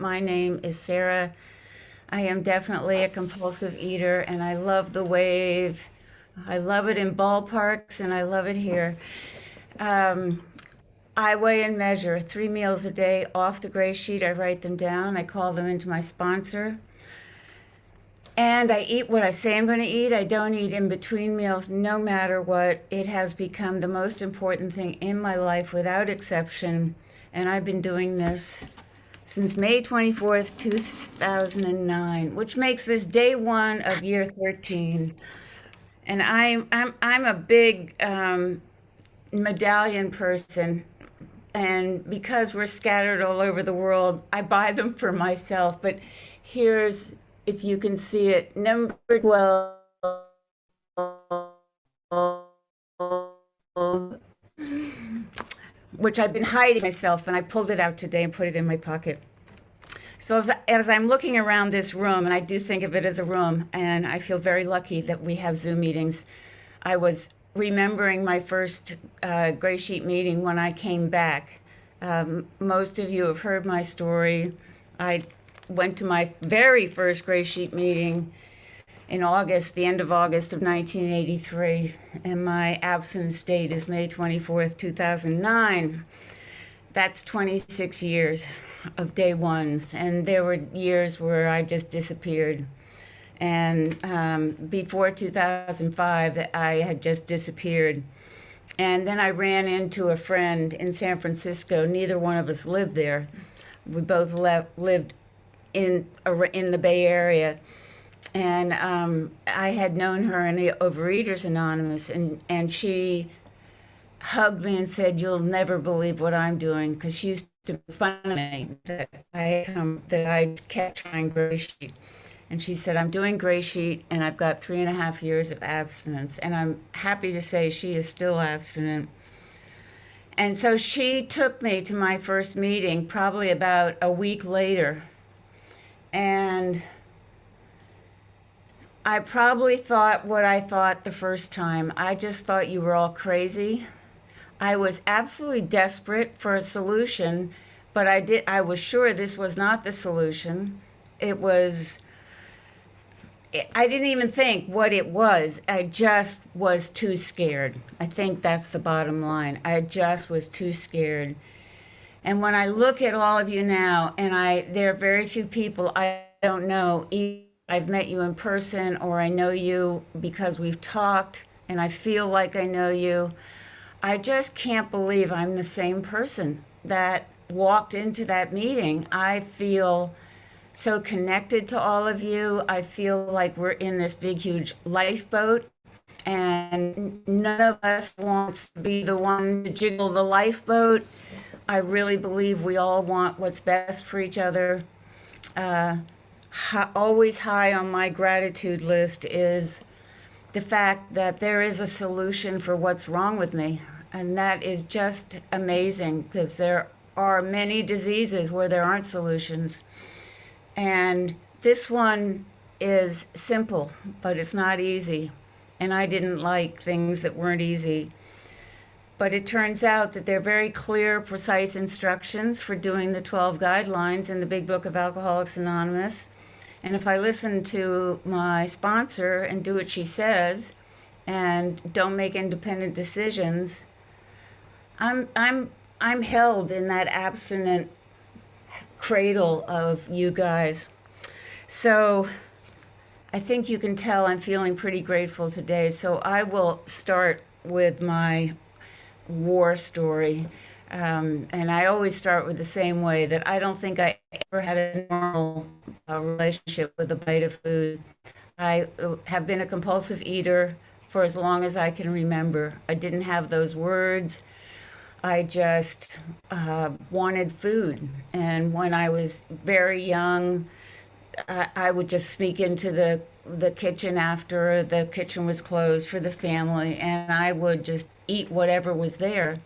My name is Sara. I am definitely a compulsive eater, and I love the wave. I love it in ballparks, and I love it here. Um, I weigh and measure 3 meals a day off the gray sheet. I write them down. I call them into my sponsor. And I eat what I say I'm going to eat. I don't eat in between meals, no matter what. It has become the most important thing in my life without exception. And I've been doing this since May 24th, 2009, which makes this day one of year 13. And I'm a big medallion person. And because we're scattered all over the world, I buy them for myself. But here's, if you can see it, number 12, which I've been hiding myself, and I pulled it out today and put it in my pocket. So as I'm looking around this room, and I do think of it as a room, and I feel very lucky that we have Zoom meetings. I was remembering my first Gray Sheet meeting when I came back. Most of you have heard my story. I went to my very first Gray Sheet meeting in August, the end of August of 1983, and my abstinence date is May 24th, 2009. That's 26 years of day ones, and there were years where I just disappeared. And before 2005, I had just disappeared. And then I ran into a friend in San Francisco. Neither one of us lived there. We both lived in the Bay Area. And I had known her in the Overeaters Anonymous, and she hugged me and said, "You'll never believe what I'm doing," because she used to make fun of me that I kept trying Gray Sheet. And she said, "I'm doing Gray Sheet, and I've got 3.5 years of abstinence." And I'm happy to say she is still abstinent. And so she took me to my first meeting probably about a week later. And I probably thought what I thought the first time. I just thought you were all crazy. I was absolutely desperate for a solution, but I was sure this was not the solution. I didn't even think what it was. I just was too scared. I think that's the bottom line. I just was too scared. And when I look at all of you now, and there are very few people I don't know. Either I've met you in person, or I know you because we've talked, and I feel like I know you. I just can't believe I'm the same person that walked into that meeting. I feel so connected to all of you. I feel like we're in this big, huge lifeboat, and none of us wants to be the one to jiggle the lifeboat. I really believe we all want what's best for each other. Always high on my gratitude list is the fact that there is a solution for what's wrong with me. And that is just amazing, because there are many diseases where there aren't solutions. And this one is simple, but it's not easy. And I didn't like things that weren't easy. But it turns out that there are very clear, precise instructions for doing the 12 guidelines in the Big Book of Alcoholics Anonymous. And if I listen to my sponsor and do what she says and don't make independent decisions, I'm held in that abstinent cradle of you guys. So I think you can tell I'm feeling pretty grateful today. So I will start with my war story. And I always start with the same way, that I don't think I ever had a normal relationship with a bite of food. I have been a compulsive eater for as long as I can remember. I didn't have those words. I just wanted food. And when I was very young, I would just sneak into the kitchen after the kitchen was closed for the family, and I would just eat whatever was there.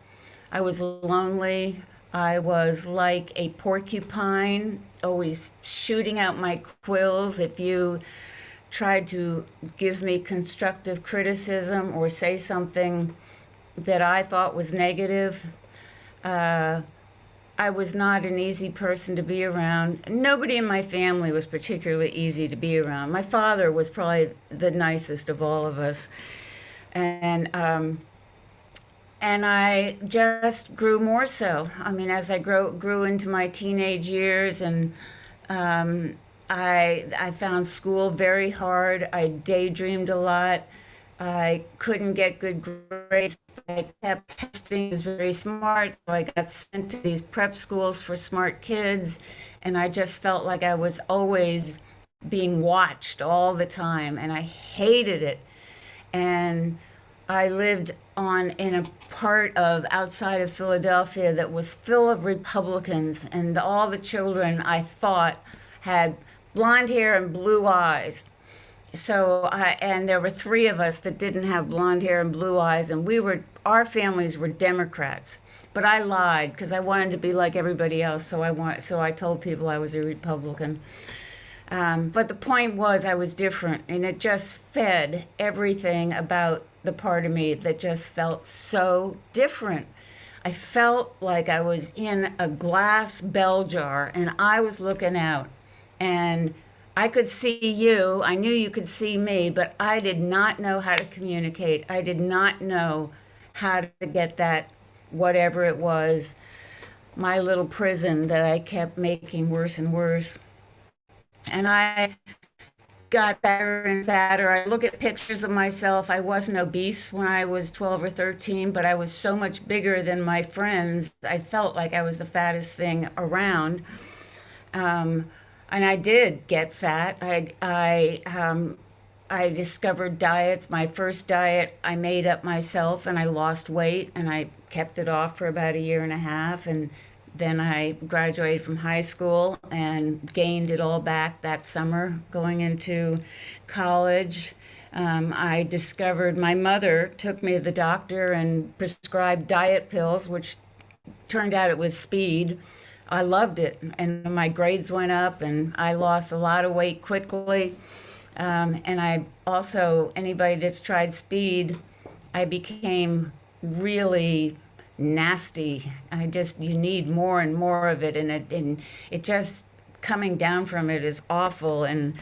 I was lonely. I was like a porcupine, always shooting out my quills. If you tried to give me constructive criticism or say something that I thought was negative, I was not an easy person to be around. Nobody in my family was particularly easy to be around. My father was probably the nicest of all of us. And I just grew more so. I mean, as I grew into my teenage years, and I found school very hard. I daydreamed a lot. I couldn't get good grades. I kept testing as very smart, so I got sent to these prep schools for smart kids, and I just felt like I was always being watched all the time, and I hated it. And I lived on in a part of outside of Philadelphia that was full of Republicans, and all the children I thought had blonde hair and blue eyes. And there were three of us that didn't have blonde hair and blue eyes, and our families were Democrats. But I lied because I wanted to be like everybody else, so I told people I was a Republican. But the point was, I was different, and it just fed everything about the part of me that just felt so different. I felt like I was in a glass bell jar, and I was looking out, and I could see you. I knew you could see me, but I did not know how to communicate. I did not know how to get that, whatever it was, my little prison that I kept making worse and worse. And I got fatter and fatter. I look at pictures of myself. I wasn't obese when I was 12 or 13, but I was so much bigger than my friends. I felt like I was the fattest thing around. And I did get fat. I discovered diets. My first diet I made up myself, and I lost weight, and I kept it off for about a year and a half, and then I graduated from high school and gained it all back that summer going into college. I discovered my mother took me to the doctor and prescribed diet pills, which turned out it was speed. I loved it, and my grades went up, and I lost a lot of weight quickly. And I also, anybody that's tried speed, I became really nasty. You need more and more of it, and it just coming down from it is awful. And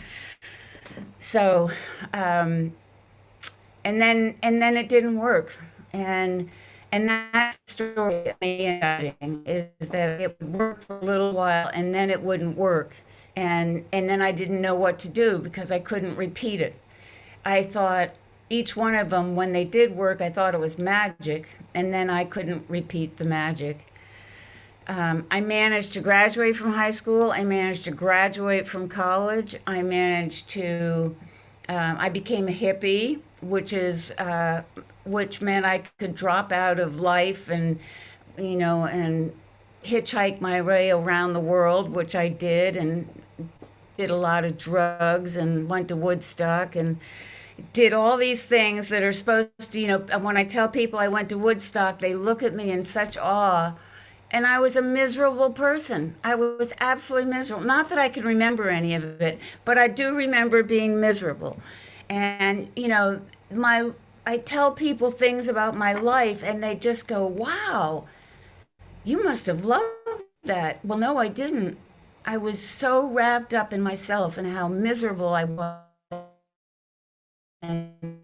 so, and then it didn't work. And that story of me and dieting is that it would work for a little while, and then it wouldn't work. And then I didn't know what to do because I couldn't repeat it. I thought each one of them, when they did work, I thought it was magic, and then I couldn't repeat the magic. I managed to graduate from high school. I managed to graduate from college. I became a hippie, which meant I could drop out of life and hitchhike my way around the world, which I did, and did a lot of drugs and went to Woodstock and did all these things that are supposed to, when I tell people I went to Woodstock, they look at me in such awe. And I was a miserable person. I was absolutely miserable. Not that I can remember any of it, but I do remember being miserable. And, I tell people things about my life, and they just go, wow, you must have loved that. Well, no, I didn't. I was so wrapped up in myself and how miserable I was. And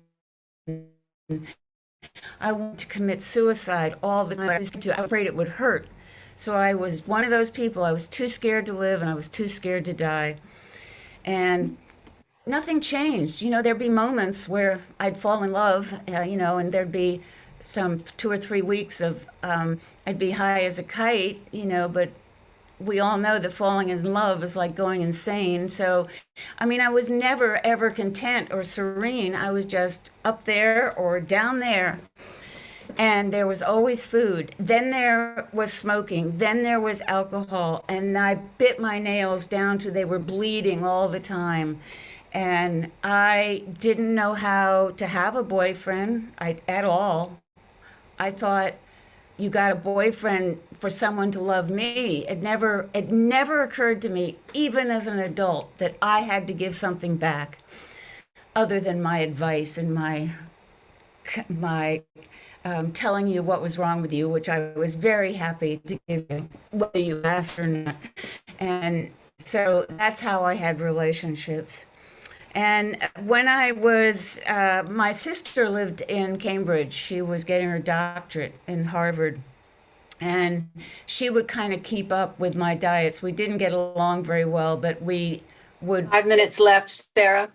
I wanted to commit suicide all the time. I was afraid it would hurt. So I was one of those people. I was too scared to live, and I was too scared to die. And nothing changed. There'd be moments where I'd fall in love, and there'd be some 2 or 3 weeks of I'd be high as a kite, but we all know that falling in love is like going insane. So, I was never ever content or serene. I was just up there or down there. And there was always food. Then there was smoking. Then there was alcohol. And I bit my nails down to they were bleeding all the time. And I didn't know how to have a boyfriend at all. I thought you got a boyfriend for someone to love me. It never occurred to me, even as an adult, that I had to give something back other than my advice and my telling you what was wrong with you, which I was very happy to give you, whether you asked or not. And so that's how I had relationships. And when I was, my sister lived in Cambridge. She was getting her doctorate in Harvard. And she would kind of keep up with my diets. We didn't get along very well, but we would. 5 minutes left, Sarah.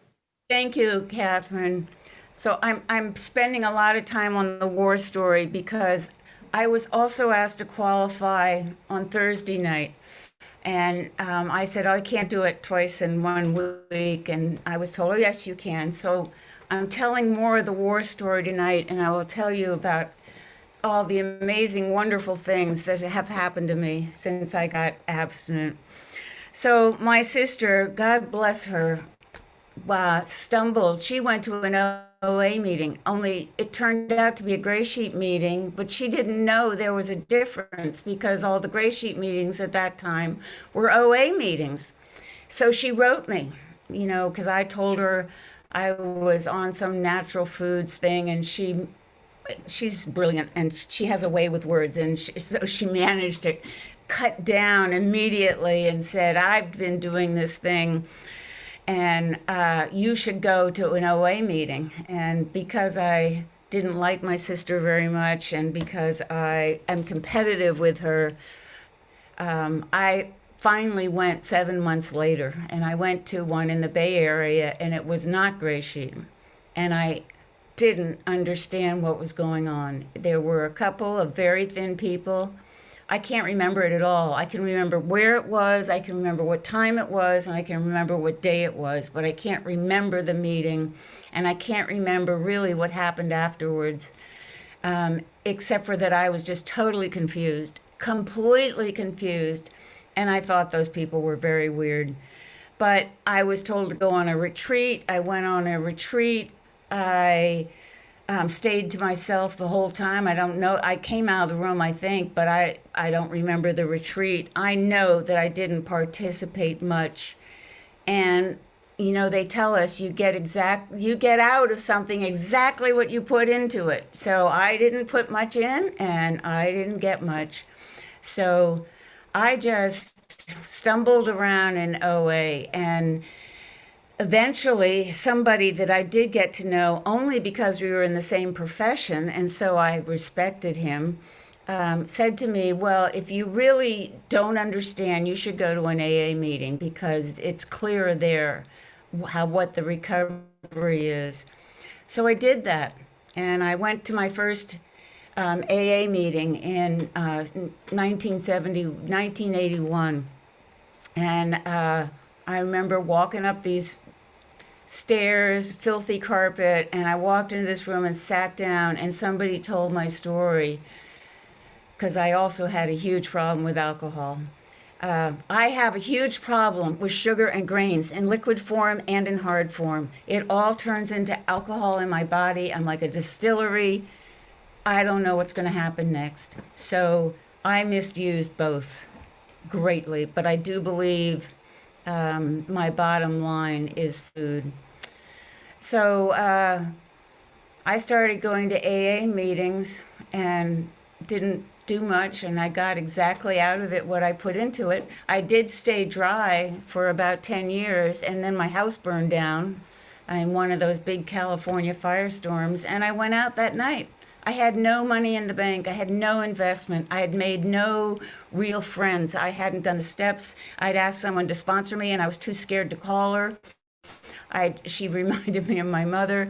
Thank you, Catherine. So I'm spending a lot of time on the war story because I was also asked to qualify on Thursday night. And I said, oh, I can't do it twice in 1 week. And I was told, oh, yes, you can. So I'm telling more of the war story tonight, and I will tell you about all the amazing, wonderful things that have happened to me since I got abstinent. So my sister, God bless her, stumbled. She went to an OA meeting, only it turned out to be a gray sheet meeting, but she didn't know there was a difference because all the gray sheet meetings at that time were OA meetings. So she wrote me, because I told her I was on some natural foods thing, and she's brilliant and she has a way with words, and so she managed to cut down immediately and said, I've been doing this thing, and you should go to an OA meeting. And because I didn't like my sister very much, and because I am competitive with her, I finally went 7 months later, and I went to one in the Bay Area, and it was not gray sheet. And I didn't understand what was going on. There were a couple of very thin people. I can't remember it at all. I can remember where it was, I can remember what time it was, and I can remember what day it was, but I can't remember the meeting, and I can't remember really what happened afterwards, except for that I was just totally confused, completely confused, and I thought those people were very weird. But I was told to go on a retreat. I went on a retreat. I stayed to myself the whole time. I don't know. I came out of the room, I think, but I don't remember the retreat. I know that I didn't participate much. And, they tell us you get out of something exactly what you put into it. So I didn't put much in, and I didn't get much. So I just stumbled around in OA, and eventually somebody that I did get to know only because we were in the same profession, and so I respected him, said to me, well, if you really don't understand, you should go to an AA meeting because it's clear there what the recovery is. So I did that, and I went to my first AA meeting in 1981. And I remember walking up these stairs, filthy carpet, and I walked into this room and sat down, and somebody told my story because I also had a huge problem with alcohol. I have a huge problem with sugar and grains in liquid form and in hard form. It all turns into alcohol in my body. I'm like a distillery. I don't know what's going to happen next. So I misused both greatly, but I do believe my bottom line is food. So I started going to AA meetings and didn't do much, and I got exactly out of it what I put into it. I did stay dry for about 10 years, and then my house burned down in one of those big California firestorms, and I went out that night. I had no money in the bank. I had no investment. I had made no real friends. I hadn't done the steps. I'd asked someone to sponsor me, and I was too scared to call her. She reminded me of my mother.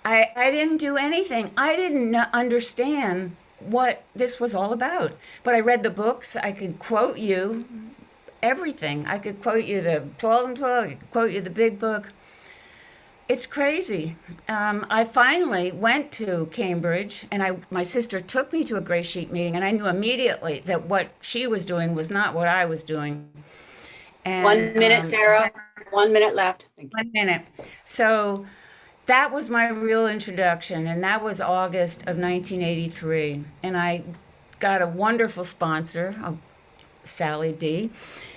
I didn't do anything. I didn't understand what this was all about. But I read the books. I could quote you everything. I could quote you the 12 and 12. I could quote you the big book. It's crazy. I finally went to Cambridge, and my sister took me to a gray sheet meeting, and I knew immediately that what she was doing was not what I was doing. And, 1 minute, Sarah. 1 minute left. Thank you. 1 minute. So that was my real introduction, and that was August of 1983. And I got a wonderful sponsor, Sally D.,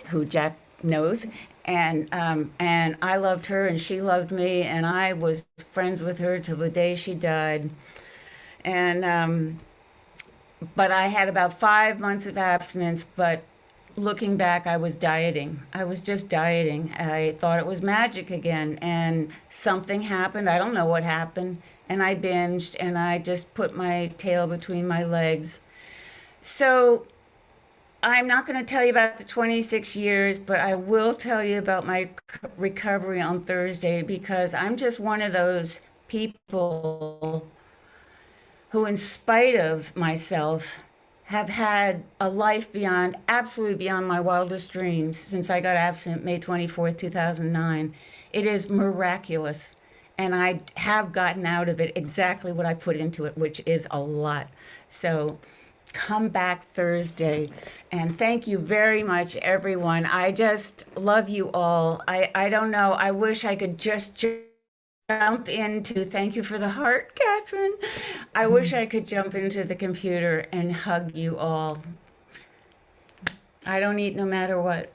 who Jack knows. And I loved her, and she loved me, and I was friends with her till the day she died. And but I had about 5 months of abstinence, but looking back, I was dieting. I was just dieting. I thought it was magic again, and something happened. I don't know what happened. And I binged, and I just put my tail between my legs. So I'm not going to tell you about the 26 years, but I will tell you about my recovery on Thursday, because I'm just one of those people who, in spite of myself, have had a life beyond, absolutely beyond my wildest dreams since I got abstinent May 24th, 2009. It is miraculous. And I have gotten out of it exactly what I put into it, which is a lot. So come back Thursday. And thank you very much, everyone. I just love you all. I don't know. I wish I could just jump into, thank you for the heart, Catherine. I wish I could jump into the computer and hug you all. I don't eat no matter what.